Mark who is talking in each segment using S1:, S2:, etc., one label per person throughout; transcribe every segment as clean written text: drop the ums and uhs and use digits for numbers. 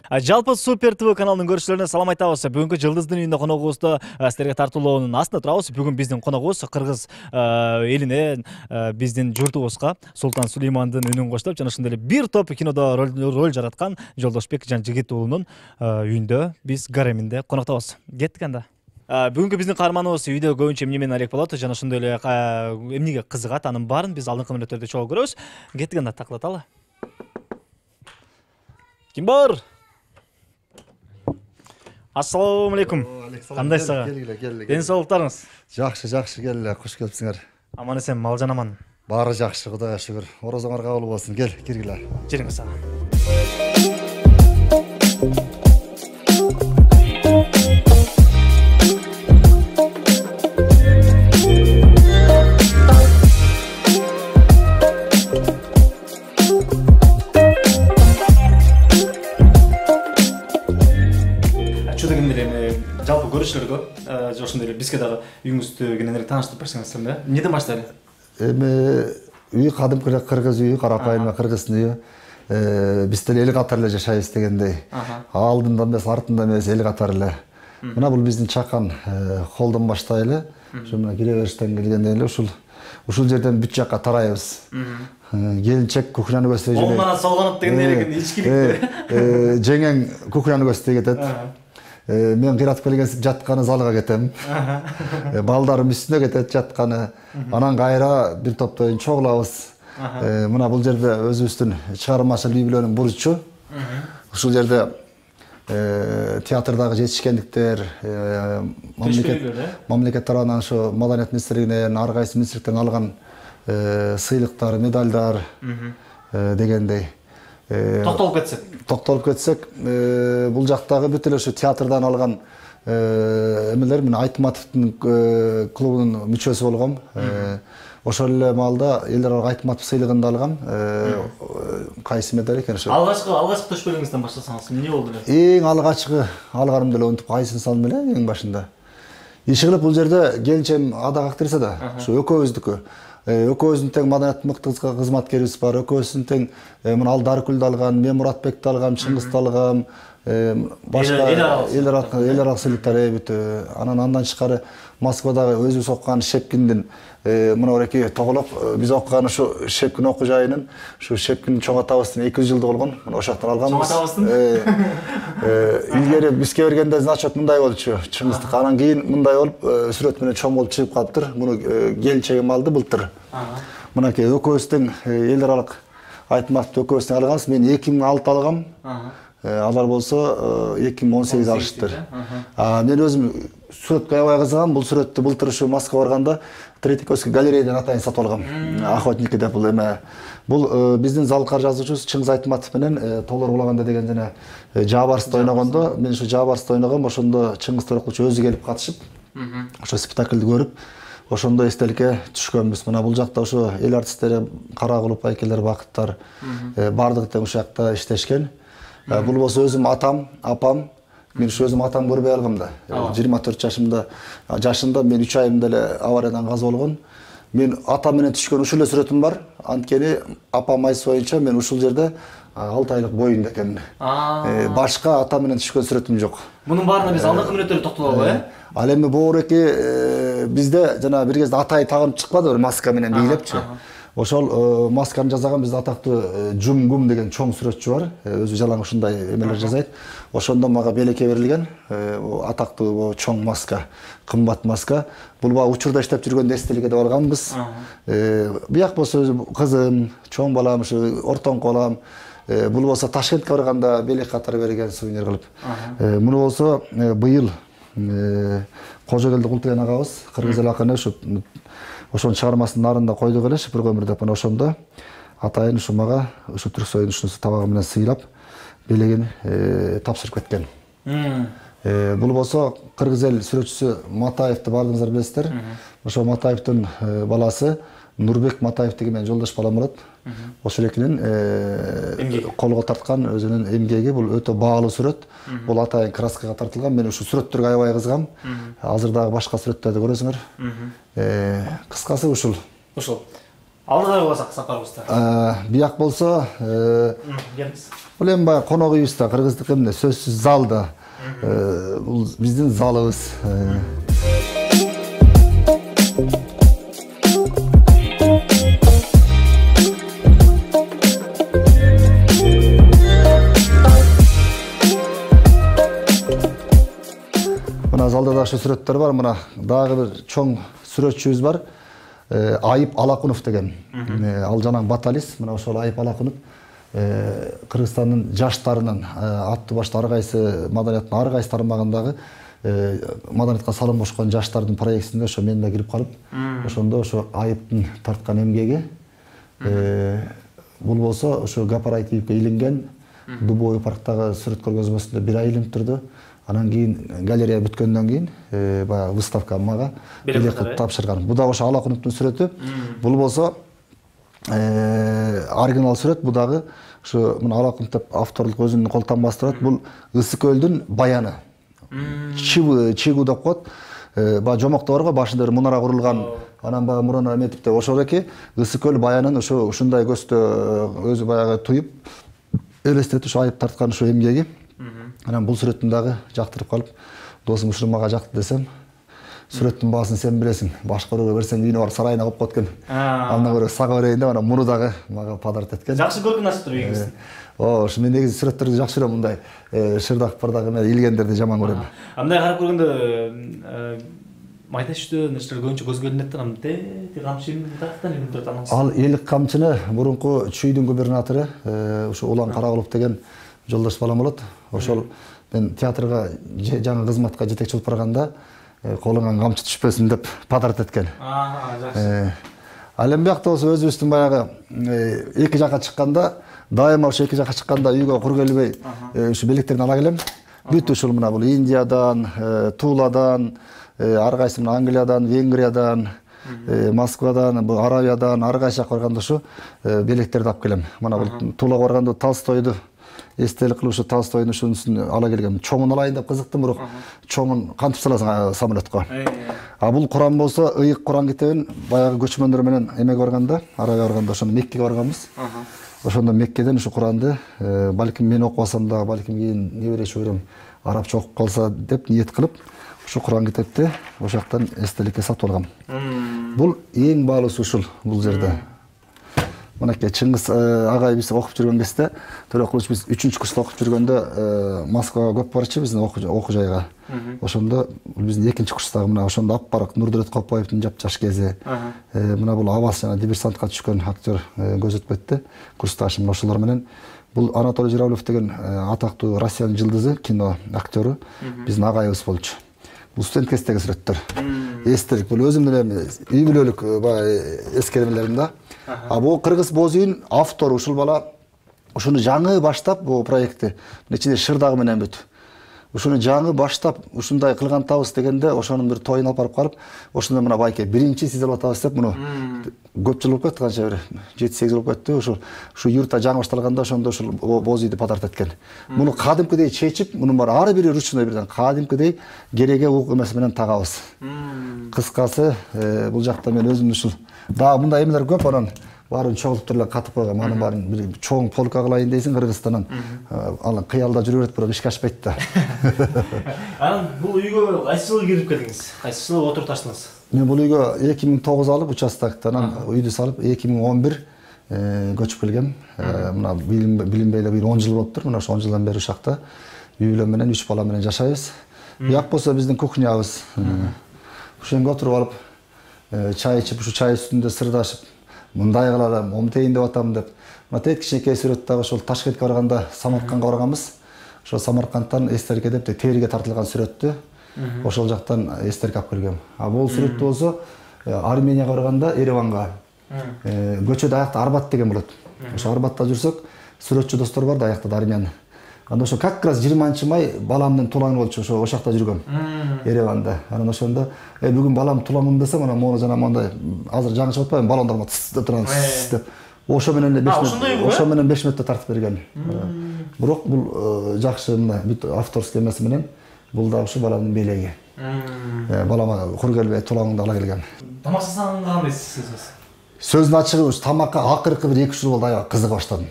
S1: Жалпы Супер ТВ каналынын көрүүчүлөрүнө салам айтабыз. Бүгүнкү жылдыздын үйүндө коногубузду силерге тартуулоонун астында турабыз. Бүгүн биздин коногубуз кыргыз элине, биздин журтубузга Султан Сулеймандын үнүн коштоп жана ошондой эле бир топ кинодо роль жараткан Жолдошбек Жанжигит уулунун үйүндө биз гареминде коноктобуз. Кеттик анда. Бүгүнкү биздин каарманыбыз видео көбүнчө эмне менен алек болот жана ошондой эле эмнеге кызыгат, анын баарын биз алдыңкы мүнөттөрдө чогуу көрөбүз. Кеттик анда, таклаталы. Ким бар? Ассаламу алейкум. Кандайсыздар? Ден соолуктарыңыз?
S2: Жакшы келе, куш келипсиңер.
S1: Аман эсен, малжан аман.
S2: Баары жакшы, Кудайга шүгүр. Орозоңор кабыл болсун. Кел, киргиле.
S1: Жериңиз сага. Жалпы көрүүчүлөргө ошондой эле бизге дагы үйүңүздү кененирээк тааныштырып берсеңиздер, эмнеден баштайлы?
S2: Үй кадимки эле кыргыз үйү, карапайым кыргыздын үйү. Биз деле эл катары эле жашайбыз дегендей. Алдында эмес, артында эмес, эл катары эле. Мына бул биздин чакан холдон баштайлы. Ошо мына кире бериштен келгенден эле ушул жерден бүт жакка тарайбыз. Келинчек кухняны көздөй эле.
S1: Оңдон солгонуп дегендей эле ичкилик.
S2: Жеңең кухняны көздөй кетет. Мен кыйратып келген жатканы залга кетем. Балдарым үстүнө кетет жатканы. Анан кайра бир топтойн чогулабыз. Мына бул жерде өзүбүздүн чыгармачыл үй-бүлөнүн бурчу. Ушул жерде театрдагы жетишкендиктер, мамлекет тарабынан ошо Маданият министрлигинен, ар кайсы министрликтен алган сыйлыктар, медалдар дегендей. Токтолуп кетсек, бул жактагы бүт эле ошо театрдан алган эмелер, мен Айтматовдун клубунун мүчөсү болгом. Ошол эле маалда элдер Айтматов сыйлыгын да алгам. Кайсы медаль экен ошо?
S1: Алгачкы төшпөлүңүздөн баштасаңыз, эмне болду эле?
S2: Эң алгачкы алганым деле онтуп кайсын салдым эле эң башында. Иши кылып бул жерде келинчем адак актриса да, ошо экөөбүздүкү. Экөөбүздүн тең маданият мыкты кызматкерибиз бар. Экөөбүздүн тең мына ал Дарыкүлдү алган, мен Муратбекти алгам, Чыңгызды алгам, башка эл аралык сыйлыктар бүт. Анан тышкары Москвадагы өзүбүз окуган Шепкиндин мына ореки тоголоп, биз окуган ушу Шепкин окуу жайынын, ушу Шепкин чоң атабыздын 200 жылды болгон. Мына ошол жактан алганбыз.
S1: Чоң атабыздын?
S2: Илгери бизге бергенде значок мындай болчу. Чыңгыздык. Анан кийин мындай болуп, сүрөт менен чоң болуп чыгып калыптыр. Муну келинчегим алды былтыр. Мынакей экөөбүздүн эл аралык Айтматов экөөбүздүн алганбыз. Мен 2006 алгам. Алар болсо 2018 алыштыр. Мен өзүм сүрөткө аябай кызыгам. Бул сүрөттү былтыр ушу Москвага барганда Третьяковский галереядан атайын сатып алгам. Охотники деп бул эме. Бул биздин залкар жазуучубуз Чыңгыз Айтматов менен Толор Булаганда деген жана Жабарсты ойногондо, мен ушу Жабарсты ойногом, ошондо Чыңгыз Төрөкулчу өзү келип катышып, ошо спектакльди көрүп, ошондо эстеликке түшкөнбүз. Мына бул жакта ошо эл артисттери Карагулов, Айкелер, Бакыттар бардыгы тең ушул жакта иштешкен. Бул болсо өзүм атам, апам. Мен ушу өзүм атам көрбөй алгам да. 24 жашында мен 3 айымда эле авариядан каза болгон. Мен атам менен түшкөн ушул эле сүрөтүм бар. Анткени апам айтышы боюнча мен ушул жерде 6 айлык боюнда экенмин. Башка атам менен түшкөн сүрөтүм жок.
S1: Мунун баарына биз алдыңкы мүнөттөрдө токтололу,
S2: Ал эми боореки бизде жана бир кезде атай тагынып чыкпады, бир маска менен бийлепчи. Ошол масканы жасаган бизде атактуу Жумгум деген чоң сүрөтчү бар. Өзү жалаң ушундай эмелер жасайт. Ошондо мага белекке берилген атактуу чоң маска, кымбат маска. Бул баа учурда иштеп жүргөндө эстеликке деп алганбыз. Бияк болсо кызым, чоң балам, ушу ортоңку балам. Бул болсо Ташкентке барганда белек катары берген сувенир кылып. Муну болсо быйыл Кожогелди Култуген агабыз, кыргыз эл акыны ошонун чыгармасынын нарында койдук эле Шыпыр көмүр деп. Мына ошондо атайын ушу мага ушу Түрксойдун ушунусу табагы менен сыйлап белегин тапшырып кеткен. Бул болсо кыргыз эл сүрөтчүсү Матаевди баардыгыңыздар билесиздер. Ошо Матаевдин баласы Нурбек Матаев деген менен жолдош балам болот. Ошол экинин колго тарткан өзүнүн эмгеги, бул өтө баалуу сүрөт. Бул атайын краскага тартылган. Мен ушу сүрөттөргө аябай кызыгам. Азыр дагы башка сүрөттөрдү көрөсүңөр. Кыскасы ушул.
S1: Алдыда болсак сапарыбызда.
S2: Бияк болсо,
S1: Келиңиз.
S2: бул эми баягы конок үйүбүздө кыргыздык эмне сөзсүз залда. Бул биздин залыбыз. Мына залда дагы сүрөттөр бар. Мына дагы бир чоң сүрөтчүбүз бар. Айып Алакунов деген. Ал жанаң баталист. Мына ошол Айып Алакунов Кыргызстандын жаштарынын аттуу башты ар кайсы маданияттын ар кайсы тармагындагы маданиятка салым кошкон жаштардын проектисинде ошо мен да кирип калып, ошондо ошо Айыптын тарткан эмгеги бул болсо ошо Гапар Айтиевке илинген Дубовый парктагы сүрөт көргөзмөсүндө 1 ай илинип турду. Анан кийин галерея бүткөндөн кийин баягы выставка мага билет тапшырган. Бу да ошо Алакуновдун сүрөтү. Бул болсо оригинал сүрөт. Бу дагы ошо мына Алакунов деп авторлук өзүнүн колтанбасы турат. Бул Ысык көлдүн баяны. Чигу деп коет. Баягы жомокто бар го, башында бир мунара курулган. Анан баягы мурана эметип деп ошол эки Ысык көл баянын ошо ушундай көстө өзү баягы туюп элестетип ошо айып тарткан ошо эмгеги. Анан бул сүрөттүн дагы жактырып калып, досум ушуну мага жакты десем, сүрөттүн баасын сен билесиң, башкарууга берсең үйүнө барып сарайына коюп коет экен. Андан көрө сага берейин деп, анан муну дагы мага подарок эткен.
S1: Жакшы көргөн насыптыр үйүңүздү.
S2: Ошо мен негизи сүрөттөрдү жакшы көрөм, мындай шырдак бардак эме илгендерди жаман көрөм.
S1: Андай карап көргөндө майда иштөө нерселер көбүнчө көзгө илинет да, ти камчы тактан илинип турат анан.
S2: Ал элик камчыны мурунку Чүйдүн губернатору ушу Улан Карагулов деген жолдош балам болот. Ошол мен театрга жаңы кызматка жетекчи болуп барганда колуңан камчы түшпөсүн деп подарок эткен.
S1: Жакшы.
S2: Ал эми биякта болсо өзүбүздүн баягы эки жака чыкканда, дайыма ошо эки жака чыкканда үйгө кур келбей ушу белектерин ала келем. Бүт ушул мына бул Индиядан, Туладан, ар кайсы мына Англиядан, Венгриядан, Москвадан, бул Аравиядан ар кайсы жака барганда ушу белектерди алып келем. Мына бул Тулага барганда Толстойду эстелик кылып ушу Толстойдун ушунусун ала келгем. Чоңун алайын деп кызыктым, бирок чоңун кантип саласың самолетко. А бул Куран болсо ыйык Куран китебин баягы көчмөндөр менен эмеге барганда, Аравияга барганда, ошондо Меккеге барганбыз. Ошондо Меккеден ушу Куранды балким мен окубасам да, балким кийин небере шөбөрөм арабча окуп калса деп ниет кылып, ушу Куран китепти ошол жактан эстеликке сатып алгам. Бул эң баалуусу ушул бул жерде. Мынакей Чыңгыз агай биз окуп жүргөн кезде, Төрөкулович биз 3-курста окуп жүргөндө Москвага көп барчы биздин окуу жайга. Ошондо биздин 2-курстагы мына ошондо аппарак Нурдурет Копаевдин жап-жаш кези. Мына бул Авас жана Диверсантка түшкөн актер көз өтпөттү. Курсташым ошолор менен бул Анатолий Журавлев деген атактуу Россиянын жылдызы, кино актёру биздин агайыбыз болчу. Бул студент кездеги сүрөттөр. Эстелик бул өзүмдүн эми үй бүлөлүк эскеремелерим да. А бул Кыргыз боз үйүн автору ушул бала ушуну жаңы баштап бул проектти ичинде шырдагы менен бүт. Ушуну жаңы баштап ушундай кылган табыз дегенде ошонун бир тоюн алып барып калып, ошондо мына байке биринчи сиз алып атабыз деп муну көп жыл болуп кетти, канча бир 7-8 жыл болуп кетти. Ушу юртта жаңы башталганда ошондо ушул боз үйдү подарок эткен. Муну кадимкидей чечип, мунун бар ар бири ручной бирден кадимкидей кереге ук эмеси менен тагабыз. Кыскасы бул жакта мен өзүм ушул дагы мындай эмелер көп, анан баарын чогултуп эле катып койгом. Анын баарын бир чоң полка кылайын дейсиң Кыргызстандан. Ал кыялда жүрө берет, бирок ишке ашпайт да.
S1: Анан бул үйгө кайсы жылы кирип келдиңиз? Кайсы жылы отурташтыңыз?
S2: Мен бул үйгө 2009 алып участоктон үйдү салып 2011 көчүп келгем. Мына билинбей эле бир 10 жыл болуптур. Мына ошо 10 жылдан бери ушакта үй бүлөм менен 3 бала менен жашайбыз. Бияк болсо биздин кухнябыз. Ошондо отуруп алып чай ичип, ушу чай үстүндө сырдашып, мындай кылалым, омтейин деп атам деп. Мына тет кичинекей сүрөт дагы ошол Ташкентке барганда Самаркандга барганбыз. Ошол Самаркандтан эстерке деп терге тартылган сүрөттү ошол жактан эстерке алып келгем. А бул сүрөттү болсо Арменияга барганда, Ереванга көчөдө аякта Арбат деген болот. Ошо Арбатта жүрсөк, сүрөтчү достор бар да аякта Армян. Анда ошо как раз 20-май баламдын тулаңы болчу, ошо жакта жүргөм. Ереванда. Анан ошондо бүгүн балам тулаңым десем, анан мону жана мондай азыр жаңы чыгып атпайбы, балондар деп турабыз деп. Ошо менен 5 мүнөттө тартып берген. Бирок бул жакшы мына бүт авторский эмеси менен бул да ушу баламдын белеги. Балама кур келбей тулаңды ала келген.
S1: Тамак жасаганга кандай сезесиз?
S2: сөздүн ачыгы ушу тамакка акыркы бир 2-3 жыл болду аябай кызыга баштадым.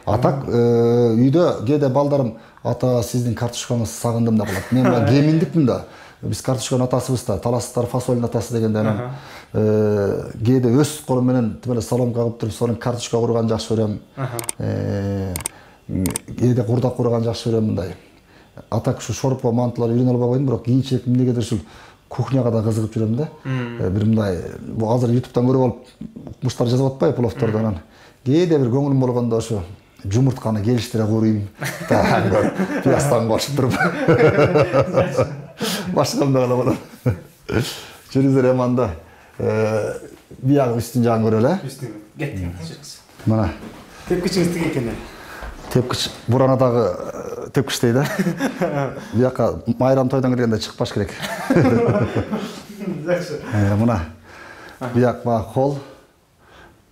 S2: Атак үйдө кээде балдарым ата сиздин картошкаңызды сагындым да калат. Мен мына кеминдикмин да. Биз картошканын атасыбыз да, таластар фасолдун атасы дегенде анан кээде өз колум менен тимеле соломка кылып туруп, сонун картошка курган жакшы көрөм. Кээде курдак курган жакшы көрөм мындай. Атак ушу шорпо мантылар үйрөнө албай койдум, бирок кийинчерээк эмнегедир ушул кухняга да кызыгып жүрөм да. Бир мындай азыр YouTube'дан көрүп алып муштар жазып атпайбы пловторду анан. Кээде бир көңүлүм болгондо ошо жумуртканы келиштире курuyum. Пиястан кошуп туруп. Башкамда кала болот. Жүрүздөр эманда бияк үстүн жагын көрөлү.
S1: Үстүн кеттиңиз.
S2: Мына
S1: Тепкичиңиз тиги экен.
S2: тепкич буранадагы тепкич дейт да. Бияка майрам тойдон киргенде чыкпаш керек.
S1: Жакшы.
S2: Мына бияк ба кол.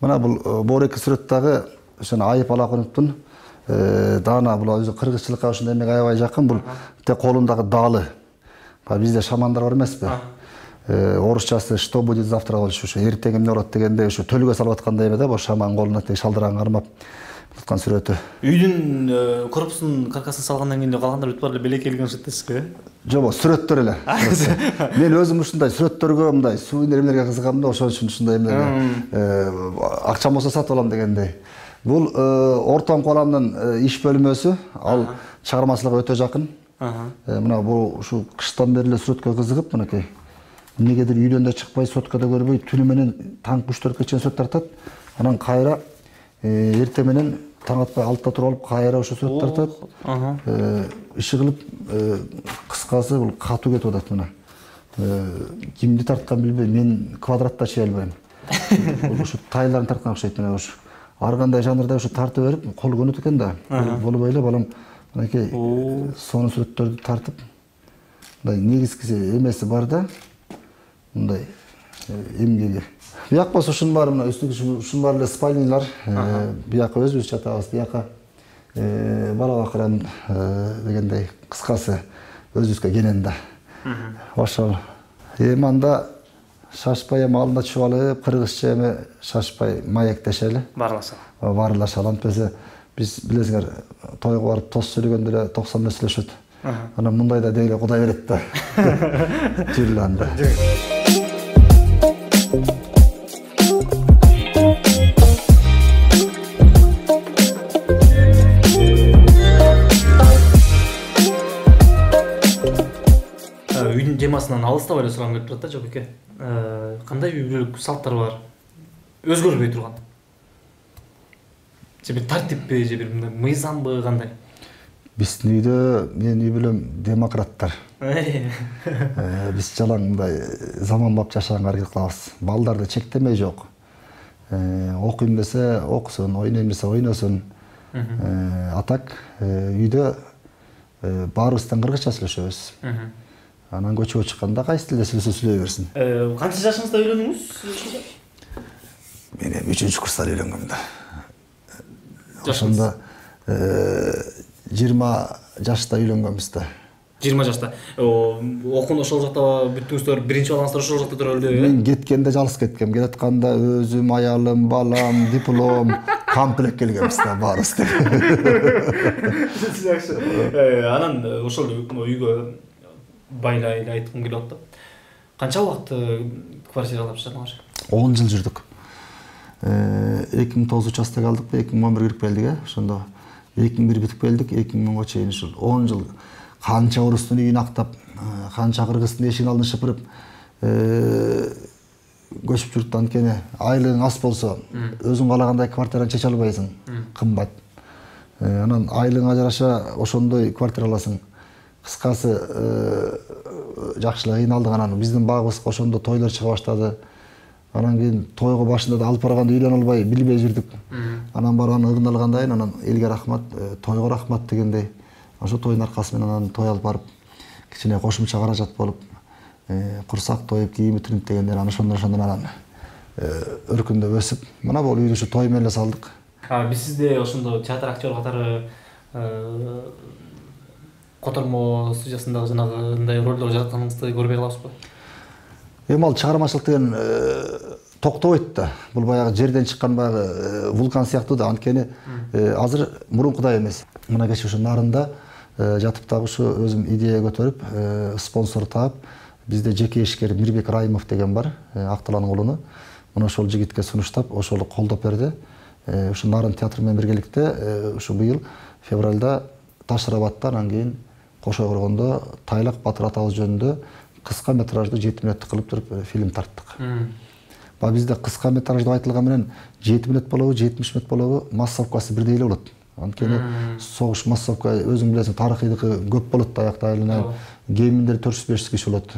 S2: Мына бул бореки сүрөттөгү ошону айып ала конуптун. Даана бул өзү кыргызчылыкка ушундай эмеге аябай жакын. Бул тек колундагы далы. Бизде шамандар бар эмеспи? Орусчасы что будет завтра болчу, ошо эртең эмне болот дегенде ошо төлгө салып аткандай эме да, бул шаман колуна тек шалдыран кармап туткан сүрөтү.
S1: Үйдүн корпусунун каркасын салгандан кийин калгандар бүт баары белекелген шыттысызбы?
S2: Жок, сүрөттөр эле. Мен өзүм ушундай сүрөттөргө мындай сувенир эмелерге кызыгам да, ошон үчүн ушундай эмелерге акчам болсо сатып алам дегендей. Бул Ортоң коламдын иш бөлмөсү, ал чыгармачылыкка өтө жакын. Мына бул ушу кыштан бери эле сүрөткө кызыгып, мынакей. Эмнегедир үйдөн да чыкпай, соткада көрбөй, түнү менен таң 3-4 чейин сүрөт тартат. Анан кайра эрте менен таң атпай 6-та туруп алып, кайра ошо сүрөт тартат. Иши кылып, кыскасы бул катуу кетип атат мына. Кимди тарткан билбейм, мен квадратта чыга албайм. Ушу тайларын тарткан окшойт мына ушу. Ар кандай жанрда ушу тартып берип, кол көнөт экен да. Болбой эле балам мынакей сонун сүрөттөрдү тартып, мындай негизгиси эмеси бар да. Мындай эмгеги. Бияк болсо ушунун баары мына үстүгү ушунун баары эле спальнялар. Бияка өзүбүз жатабыз, бияка бала бакырам дегендей кыскасы өзүбүзгө келен да. Ошол. Эми анда шашпай эми алдына чыгып алып, кыргызча эми шашпай маектешели.
S1: Барлашалы.
S2: Барлашалы. Антпесе биз билесиңер тойго барып тос сүйлөгөндө эле 90 эле сүйлөшөт. Анан мындайда дейле Кудай берет да. Жүрүлө анда.
S1: Үйдүн темасынан алыстабай эле сурагым келип турат да, Жокеке. Кандай үй бүлөлүк салттар бар? Өзгөрбөй турган. Же бир тартиппи, же бир мыйзамбы кандай?
S2: Биздин үйдө менин үй бүлөм демократтар. Биз жалаң мындай заманбап жашаганга аракет кылабыз. Балдарды чектемей жок. Окуйм десе окусун, ойнойм десе ойносун. Атак үйдө баарыбыздан кыргызча сүйлөшөбүз. Анан көчөгө чыкканда кайсы тилде сүйлөсө сүйлөй берсин.
S1: Канча жашыңызда үйлөндүңүз?
S2: Мен 3-курста үйлөнгөм да. Ошондо 20 жашта үйлөнгөнбүз да.
S1: 20 жашта. Окуун ошол жакта бүттүңүздөр, биринчи балаңыздар ошол жакта туруп эле?
S2: Мен кеткенде жалгыз кеткем. Келатканда өзүм, аялым, балам, диплом, комплект келгенбиз да баарыбыз.
S1: Жакшы. Анан ошол үйгө байлай эле айткым келип атты. Канча убакыт квартиралап жашадыңар? 10
S2: жыл жүрдүк. 2009 участок алдык, 2011 кирип келдик, ошондо 2001 бүтүп келдик, 2010го чейин ушул 10 жыл канча орустун үйүн актап, канча кыргыздын эшигин алдын шыпырып көчүп жүрдүк. Анткени айлыгың аз болсо, өзүң каалагандай квартираны чече албайсың, кымбат. Анан айлыгыңа жараша ошондой квартира аласың. Кыскасы жакшылап кыйналдык. Анан биздин багыбыз ошондо тойлор чыга баштады. Анан кийин тойго башында да алып барганда үйлөнө албай, билбей жүрдүк. Анан барган ыгын алгандан анан элге рахмат, тойго рахмат дегендей. Ошо тойдун аркасы менен анан той алып барып, кичине кошумча каражат болуп, курсак тоюп, кийими түнүп дегендер анан ошондон анан өркүндөп өсүп, мына бул үйдү ушу той менен эле салдык.
S1: Биз сизде ошондо театр актер катары Котормо студиясындагы жанагындай ролдор жаратканыңызды көрбөй калабызбы?
S2: Эми ал чыгармачылык деген токтобойт да. Бул баягы жерден чыккан баягы вулкан сыяктуу да. Анткени азыр мурункудай эмес. Мына кече ушу нарында жатып дагы ушу өзүм идея көтөрүп, спонсор таап, бизде жеке ишкер Мирбек Райымов деген бар, Акталанын уулуну. Мына ошол жигитке сунуштап, ошол колдоп берди. Ушу Нарын театры менен биргеликте ушу быйыл февралда Ташрабатта, анан кийин Кошой Коргондо Тайлак Батыр атабыз жөнүндө кыска метраждуу 7 мүнөттүк кылып туруп фильм тарттык. Бизде кыска метраждуу айтылган менен 7 мүнөт болобу, 70 мүнөт болобу, массовкасы бирдей эле болот. Анткени согуш массовка өзүң билесиң, тарыхыйдыкы көп болот да, аякта эле кеминде 400-500 киши болот.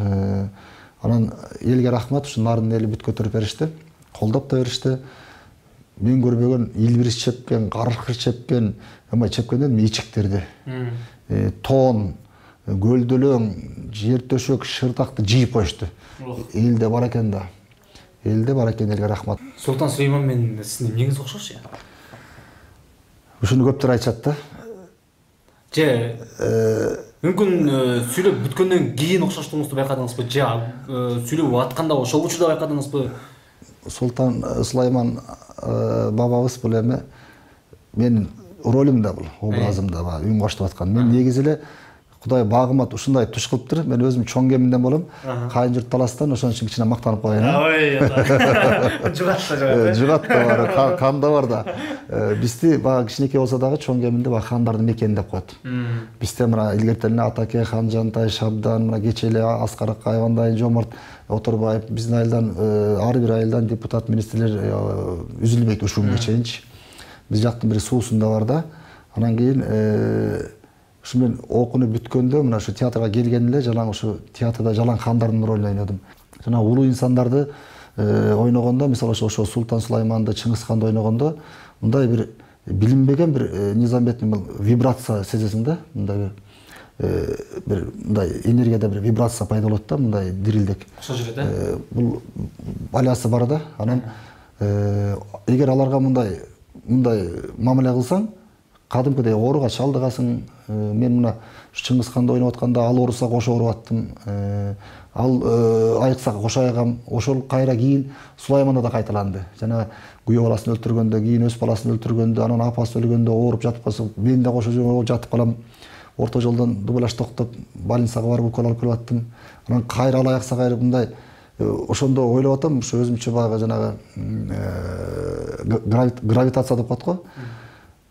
S2: Анан элге рахмат, ушу Нарын эли бүт көтөрүп беришти, колдоп да беришти. Мен көрбөгөн илбирис чепкен, каракыр чепкен, чепкенден ичиктерди. Тон, гөлдөлөң, жер төшөк, шыртакты жыйып коюшту. Элде бар экен да. Элде бар экен, элге рахмат.
S1: Султан Сулейман менен сиздин эмнеңиз окшош я?
S2: Ушуну көптөр айтышат да.
S1: Же мүмкүн сүйлөп бүткөндөн кийин окшоштугуңузду байкадыңызбы? Же сүйлөп атканда ошол учурда байкадыңызбы? Султан
S2: Сулейман бабабыз бул эми менин ролим да, бул образым да, үн коштуп аткан. Мен негизи эле Кудай багымат ушундай туш кылыптыр. Мен өзүм чоң кеминден болом. Кайын журт таластан, ошон үчүн кичине мактанып коеюн. Жугат да бар, кан да бар да. Бизди бага кичинекей болсо дагы чоң кеминде бага хандардын мекени деп коет. Бизде мына илгертен эле Атаке, Ханжантай, Шабдан, мына кече эле Аскар Акаевандай, Жомарт Оторбаев, биздин айылдан ар бир айылдан депутат, министрлер үзүлбөйт ушуга чейинчи. Биз жактын бир суусунда бар да. Анан кийин ушу мен окуну бүткөндө мына ушу театрга келген эле жалаң ушу театрда жалаң хандардын ролун ойнодум. Жана улуу инсандарды ойногондо, мисалы ошо Султан Сулайманды, Чыңгызханды ойногондо мындай бир билинбеген бир низаметтин вибрация сезесиң да, мындай бир мындай энергияда бир вибрация пайда болот да, мындай дирилдек.
S1: Ошо жерде
S2: бул баласы бар да. Анан эгер аларга мындай мамиле кылсаң, кадимкидей ооруга чалдыгасың. Мен мына Чыңгызханды ойноп атканда ал ооруса кошо ооруп аттым. Ал айыкса кошо айыгам. Ошол кайра кийин Сулайманда да кайталанды. Жана күйөө баласын өлтүргөндө, кийин өз баласын өлтүргөндө, анан апасы өлгөндө ооруп жатып калса, мен да кошо жатып калам. Орто жолдон дубляж токтоп, больницага барып укол алып келип аттым. Анан кайра ал айыкса кайра мындай ошондо ойлоп атам, ушу өзүмчө багы жанагы гравитация деп коет го.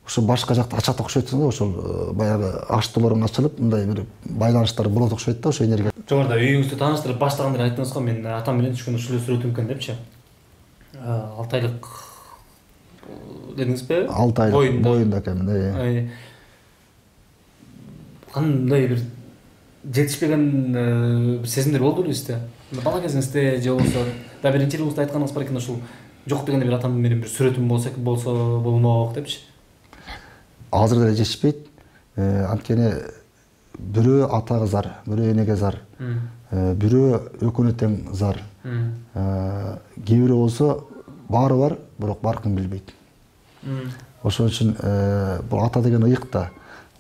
S2: Ошо башка жакта ачат окшойт да, ошол баягы аштоолорун ачылып, мындай бир байланыштар болот окшойт да, ошо энергия.
S1: Жогоруда үйүңүздү тааныштырып баштаганда айттыңыз го, мен атам менен түшкөн ушул эле сүрөтүм экен депчи. 6 айлык дедиңизби?
S2: 6 айлык боюнда экен.
S1: Кандай бир жетишпеген сезимдер болдубу сизде? Бала кезиңизде же болбосо да бир интервьюңузда айтканыңыз бар экен, ушул жок дегенде бир атам менен бир сүрөтүм болсо болмок депчи.
S2: Азыр деле жетишпейт. Анткени бирөө атага зар, бирөө энеге зар, бирөө өкүнө тең зар. Кээ бирөө болсо баары бар, бирок баркын билбейт. Ошон үчүн бул ата деген ыйык да.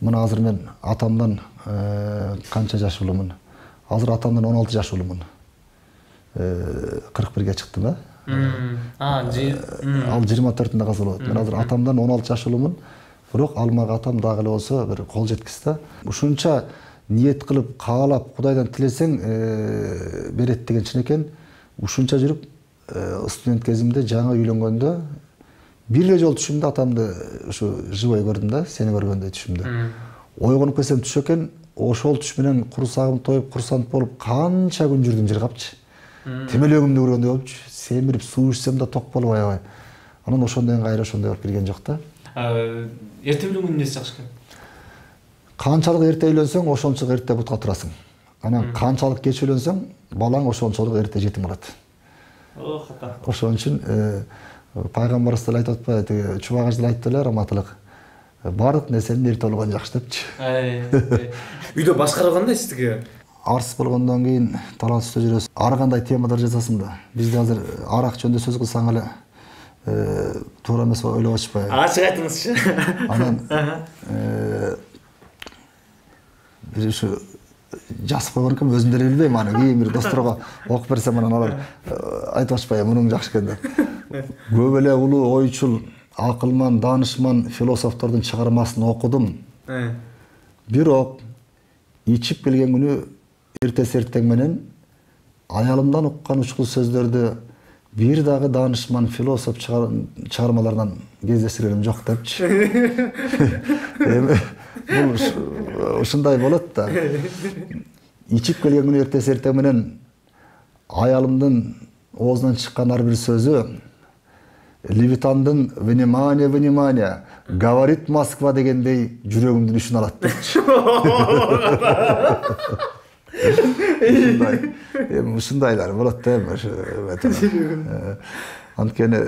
S2: Мына азыр мен атамдан канча жаш улумун? Азыр атамдан 16 жаш улумун. 41-ге чыктым да. Ал 24-нде каза болот. Мен азыр атамдан 16 жаш улумун. Бирок алмага атам дагы эле болсо бир кол жеткис да. Ушунча ниет кылып, каалап, Кудайдан тилесең берет деген чын экен. Ушунча жүрүп, студент кезимде жаңы үйлөнгөндө бир эле жолу түшүмдө атамды ушу живой көрдүм да, сени көргөндөй түшүмдө. Ойгонуп келсем түш экен, ошол түш менен курсагым тоюп, курсант болуп, канча күн жүрдүм жыргапчы. Темелөөгүмдү көргөндөй болупчу. Семирип суу ичсем да ток болуп аябай. Анан ошондон кайра ошондой болуп келген жок да.
S1: Эрте үйлөнгөн эмнеси жакшы экен?
S2: Канчалык эрте үйлөнсөң, ошончолук эрте бутка турасың. Анан канчалык кеч үйлөнсөң, балаң ошончолук эрте жетим калат. Ошон үчүн пайгамбарыбыз деле айтып атпайбы, тиги Чубак ажы деле айтты эле, раматылык. Бардык нерсенин эрте болгон жакшы депчи.
S1: Үйдө башкаруу кандай сизге?
S2: Арсыз болгондон кийин талаа үстү жүрөсүң. Ар кандай темадар жазасың да. Бизде азыр арак жөнүндө сөз кылсаң эле туура эмес ойлоп ачпайбы.
S1: Ачык айтыңызчы.
S2: Анан бир ушу жазып койгон экенмин, өзүм деле билбейм. Аны кийин бир досторго окуп берсем анан алар айтып атышпайбы мунуң жакшы экен деп. Көп эле улуу ойчул, акылман, данышман философтордун чыгармасын окудум. Бирок ичип келген күнү эртеси эртең менен аялымдан уккан учкул сөздөрдү бир дагы данышман философ чыгармаларынан кездештиргеним жок депчи. Эми бул ушундай болот да. Ичип келген күнү эртеси эртең менен аялымдын оозунан чыккан ар бир сөзү Левитандын «Внимание, внимание! Говорит Москва» дегендей жүрөгүмдүн ишин алат депчи. Ушундайлар болот да эми. Анткени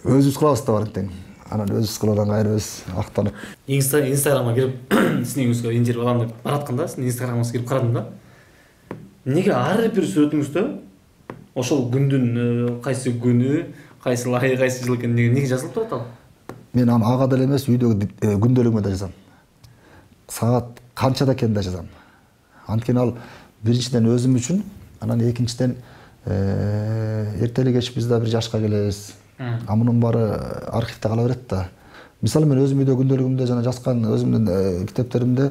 S2: өзүбүз кылабыз да барынтең. Анан өзүбүз кылган кайра өз актанып.
S1: Инстаграмга кирип сиздин үйүңүзгө интервью алам деп баратканда, сиздин Инстаграмыңызга кирип карадым да. Неге ар бир сүрөтүңүздө ошол күндүн кайсы күнү, кайсы айы, кайсы жыл экен неге жазылып турат ал?
S2: Мен аны ага деле эмес, үйдөгү күндөлүгүмө да жазам. Саат канчада экенин да жазам. Анткени ал биринчиден өзүм үчүн, анан экинчиден эртели кеч биз да бир жашка келебиз. Мунун баары архивде кала берет да. Мисалы мен өзүм үйдө күндөлүгүмдө жана жазган өзүмдүн китептеримде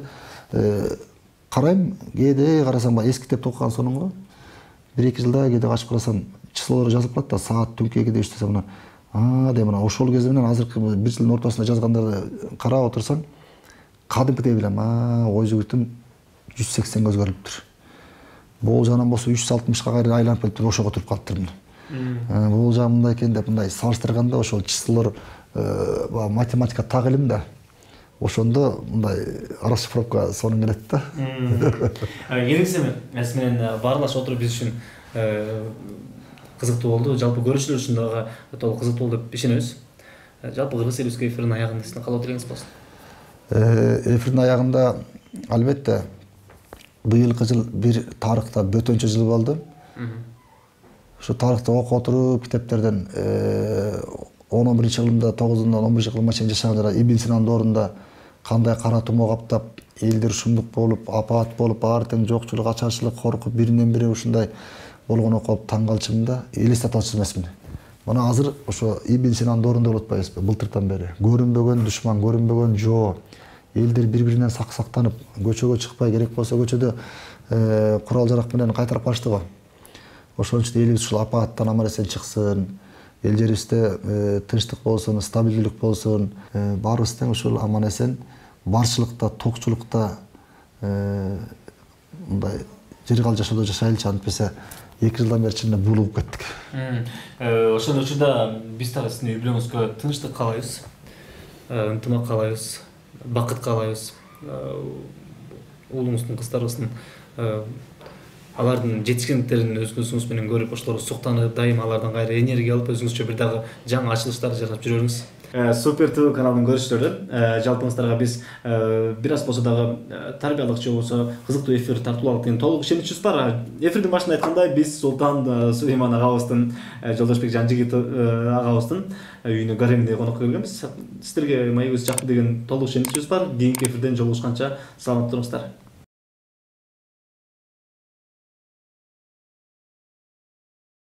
S2: карайм, кээде карасам эски китепти окуган сонунго 1-2 жылда кээде ачып карасам числолор жазылып калат да, саат түнкү 2-де 3-те анан дейм мына ошол кезде менен азыркы бир жылдын ортосунда жазгандарды карап отурсаң кадимкидей билем, ой жүгүтүм 180 өзгөрүлүптүр. Болжанам болсо 360ка кайра айланып келиптир, ошого туруп калыптыр. Болжам мындай экен деп мындай салыштырганда ошол числолор математика так илим да. Ошондо мындай расшифровка сонун келет да.
S1: Келиңиз менен баарлашып отуруп биз үчүн кызыктуу болду. Жалпы көрүүчүлөр үчүн дагы толук кызыктуу болду деп ишенебиз. Жалпы Кыргыз Элюбская эфирдин аягында сиздин калоо тилегиңиз болсун.
S2: Эфирдин аягында албетте быйылкы жыл бир тарыхта бөтөнчө жыл болду. Ошо тарыхты окуп отуруп китептерден 11-жылымда 9-дан 11-жылыма чейин жашаганда Ибн Синанын доорунда кандай кара тумоо каптап, элдер шумдук болуп, апаат болуп, ар тең жокчулук, ачарчылык, коркуп, биринен бири ушундай болгон окуп таң калчумун да, элестете алчу эмесмин. Мына азыр ошо Ибн Синанын доорунда болуп атпайбызбы, былтыртан бери. Көрүнбөгөн душман, көрүнбөгөн жоо. Элдер бири-биринен сактанып, көчөгө чыкпай, керек болсо көчөдө курал жарак менен кайтарып калышты го. Ошон үчүн элибиз ушул апааттан аман эсен чыксын, эл жерибизде тынчтык болсун, стабилдүүлүк болсун, баарыбыз тең ушул аман эсен барчылыкта, токчулукта мындай жер кал жашоодо жашайлычы, антпесе 2 жылдан бери чынында булугуп кеттик.
S1: Ошон учурда биз дагы сиздин үй бүлөңүзгө тынчтык каалайбыз, ынтымак каалайбыз, бакыт каалайбыз. Уулуңуздун, кыздарыбыздын алардын жетишкендиктерин өз көзүңүз менен көрүп, ошолорго суктанып, дайыма алардан кайра энергия алып, өзүңүзчө бир дагы жаңы ачылыштар жасап жүрөңүз. Супер ТВ каналынын көрүүчүлөрү, жалпыңыздарга биз бир аз болсо дагы тарбиялык же болбосо кызыктуу эфир тартуулалык деген толук ишеничибиз бар. Эфирдин башында айткандай, биз Султан Сулейман агабыздын, Жолдошбек Жанжигит агабыздын үйүнө гаремине конокко келгенбиз. Сиздерге маегибиз жакты деген толук ишеничибиз бар. Кийинки эфирден жолугушканча саламат туруңуздар.